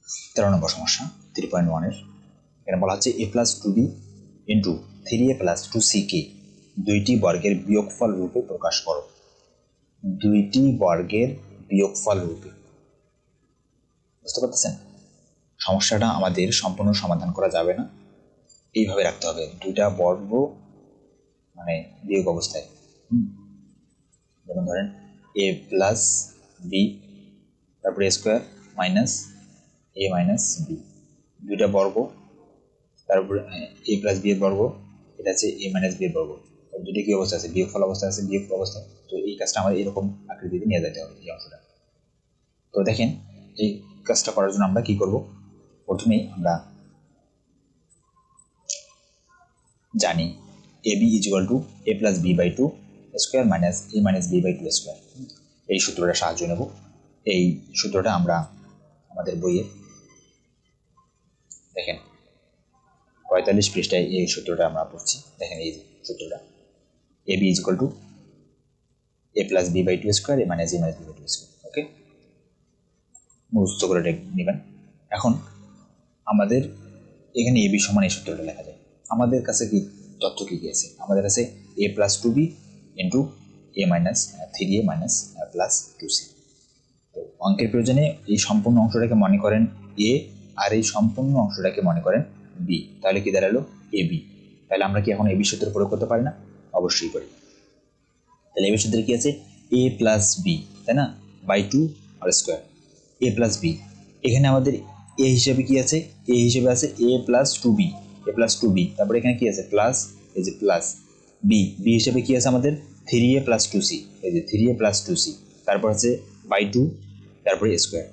13 নম্বর সমস্যা 3.1 এর এখানে বলা হচ্ছে a plus 2b into 3a plus 2c কে দুইটি বর্গের বিয়োগফল রূপে প্রকাশ করো। দুইটি বর্গের বিয়োগফল রূপে, বুঝতে পারতেছেন? সমস্যাটা আমাদের সম্পূর্ণ সমাধান করা যাবে না, এইভাবে রাখতে হবে দুইটা বর্গ মানে বিয়োগ অবস্থায়। যেমন ধরেন a প্লাস বি তারপরে a square minus a minus B, দুইটা বর্গ, তারপরে a প্লাস বি এর বর্গ, এটা আছে a মাইনাস বি এর বর্গ, দুটি কি অবস্থা আছে? বিয়োগফল অবস্থা আছে, বিয়োগ অবস্থা। তো এই কাজটা আমাদের এরকম আকৃতিতে নিয়ে যেতে হবে এই অংশটা। তো দেখেন এই কাজটা করার জন্য আমরা কি করব, প্রথমেই আমরা জানি ab equal to a plus B by 2 square minus a minus B by 2 square. এই সূত্রটা সাহায্য নেব। এই সূত্রটা আমরা আমাদের বইয়ে দেখেন 45 পৃষ্ঠায় এই সূত্রটা আমরা পড়ছি। দেখেন এই সূত্রটা ab equal to a plus B by 2 square a minus B by 2 square. Okay, মুখস্থ করে নেবেন। এখন আমাদের এখানে ab সমান এই সূত্রটা লেখা যায়। আমাদের কাছে কি তথ্য কি আছে? আমাদের কাছে a plus 2b into a minus 3a minus plus 2c। তো অঙ্কের প্রয়োজনে এই সম্পূর্ণ অংশটাকে মনে করেন a আর এই সম্পূর্ণ অংশটাকে মনে করেন b, তাহলে কি দাঁড়ালো ab। তাহলে আমরা কি এখন ab সূত্র প্রয়োগ করতে পারি না? অবশ্যই করি। তাহলে ab সূত্রে কি আছে? a প্লাস b, তাই না, বাই 2 আর স্কোয়ার a প্লাস b। এখানে আমাদের a হিসেবে কি আছে? a হিসেবে আছে a plus 2b, a plus 2b। তারপরে এখানে কি আছে? প্লাস, এই যে প্লাস b, b হিসেবে কি আছে আমাদের? 3a প্লাস 2c, এই যে 3a প্লাস 2c। তারপর আছে বাই 2, তারপরে স্কোয়ার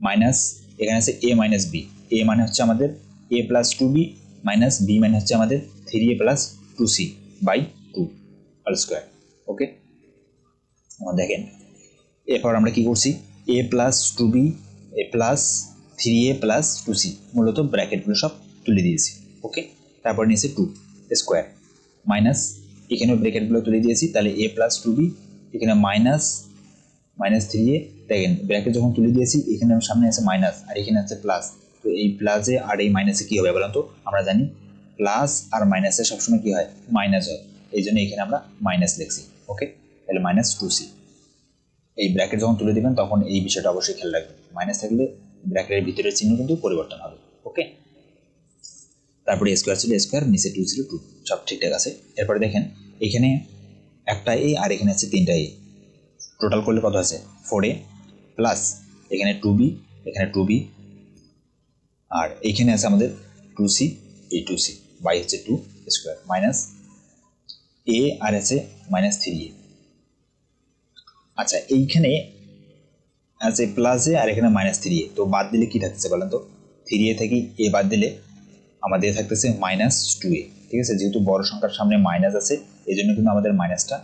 মাইনাস এখানে আছে a মাইনাস b, a মানে হচ্ছে আমাদের a plus 2b minus b মানে হচ্ছে আমাদের 3a প্লাস 2c বাই 2 আর স্কোয়ার। ওকে, দেখেন এরপর আমরা কি করছি? a plus 2b a plus 3a plus 2c, মূলত ব্র্যাকেটগুলো সব তুলে দিয়েছি। ওকে, তারপর নিয়েছে 2 স্কোয়ার মাইনাস এখানেও ব্র্যাকেটগুলো তুলে দিয়েছি। তাহলে a প্লাস 2b, এখানে মাইনাস মাইনাস 3a। দেখেন ব্র্যাকেট যখন তুলে দিয়েছি এখানে সামনে আছে মাইনাস আর এখানে আছে প্লাস। তো এই প্লাসে আর এই মাইনাসে কী হবে বলেন তো? আমরা জানি প্লাস আর মাইনাসে সবসময় কী হয়? মাইনাস হয়। এই জন্য এখানে আমরা মাইনাস লিখছি। ওকে, তাহলে মাইনাস 2c। এই ব্র্যাকেট যখন তুলে দেবেন তখন এই বিষয়টা অবশ্যই খেয়াল রাখবেন, মাইনাস থাকলে ব্র্যাকেটের ভিতরের চিহ্ন কিন্তু পরিবর্তন হবে। ওকে, তারপরে স্কোয়ার ছিল স্কোয়ার, নিচে 2 ছিল 2, সব ঠিকঠাক আছে। এরপরে দেখেন এখানে একটা এ আর এখানে আছে 3টা এ, টোটাল করলে কত আছে? 4a প্লাস এখানে 2b, এখানে 2b, আর এইখানে আছে আমাদের 2c, এই 2c বাই হচ্ছে 2 স্কোয়ার মাইনাস a আর আছে মাইনাস 3a। আচ্ছা, এইখানে আছে প্লাস এ আর এখানে মাইনাস 3a, তো বাদ দিলে কি থাকতেছে বলেন তো? 3a থেকে a বাদ দিলে আমাদের থাকতেছে মাইনাস 2a। ঠিক আছে, যেহেতু বড় সংখ্যার সামনে মাইনাস আছে এই জন্য কিন্তু আমাদের মাইনাসটা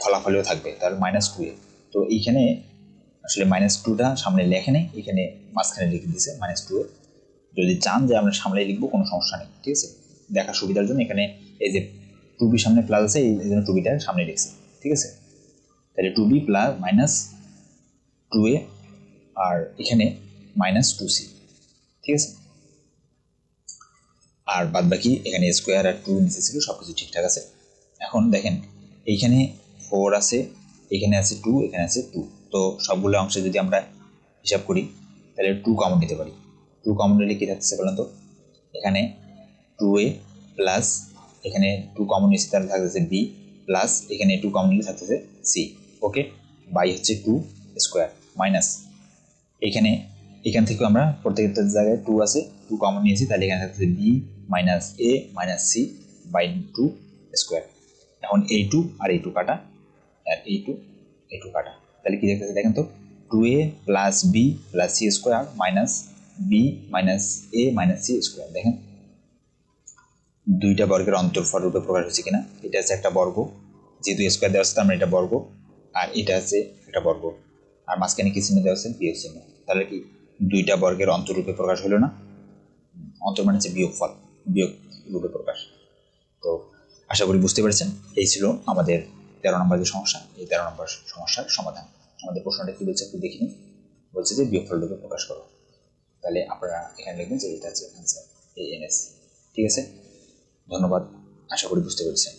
ফলাফলেও থাকবে, তার মাইনাস 2a। তো এইখানে আসলে মাইনাস 2টা সামনে লেখে নেই, এখানে মাঝখানে লিখে দিয়েছে মাইনাস 2a। যদি চান যে আমরা সামনে লিখবো কোনো সমস্যা নেই, ঠিক আছে, দেখার সুবিধার জন্য এখানে এই যে 2b সামনে প্লাস আছে এই জন্য 2bটা সামনে লিখছি। ঠিক আছে, তাহলে 2b প্লাস মাইনাস 2a আর এখানে মাইনাস 2c। ঠিক আছে, আর বাদ বাকি এখানে স্কোয়ার আর 2 নিচে ছিল, সব কিছু ঠিকঠাক আছে। এখন দেখেন এইখানে 4 আছে, এখানে আছে 2, এখানে আছে 2। তো সবগুলো অংশে যদি আমরা হিসাব করি তাহলে 2 কমন নিতে পারি। 2 কমন নিলে কী থাকতেছে বলেন তো? এখানে 2a প্লাস এখানে 2 কমন নিচ্ছে তাহলে থাকতেছে b প্লাস এখানে 2 কমন নিলে থাকতেছে c। ওকে, বাই হচ্ছে 2 স্কোয়ার মাইনাস এখান থেকে আমরা প্রত্যেকটা জায়গায় 2 আছে, 2 কমন নিয়েছি, তাহলে এখানে থাকতেছে b minus a minus c by 2 square. এখন এই 2 আর এই 2 কাটা আর এই 2 কাটা, তাহলে কি দেখতেছে দেখেন তো? 2a plus b plus c square minus b minus a minus c square. দেখেন দুইটা বর্গের অন্তর্ফল রূপে প্রকাশ হচ্ছে কিনা। এটা আছে একটা বর্গ, যেহেতু স্কোয়ার দেওয়া আছে তার মানে এটা বর্গ, আর এটা আছে একটা বর্গ, আর মাঝখানে কি চিহ্ন দেওয়া আছে? বিয়োগ চিহ্ন। তাহলে কি দুইটা বর্গের অন্তরূপে প্রকাশ হলো না? অন্তর মানে হচ্ছে বিয়োগফল, বিয়োগ রূপে প্রকাশ। তো আশা করি বুঝতে পেরেছেন। এই ছিল আমাদের 13 নম্বর যে সমস্যা, এই 13 নম্বর সমস্যার সমাধান। আমাদের প্রশ্নটা কি বলছে একটু দেখিনি, বলছে যে বিয়োগফল রূপে প্রকাশ করো। তাহলে আপনারা এখানে লিখবেন যে এটা হচ্ছে অ্যান্সার ANS। ঠিক আছে, ধন্যবাদ, আশা করি বুঝতে পেরেছেন।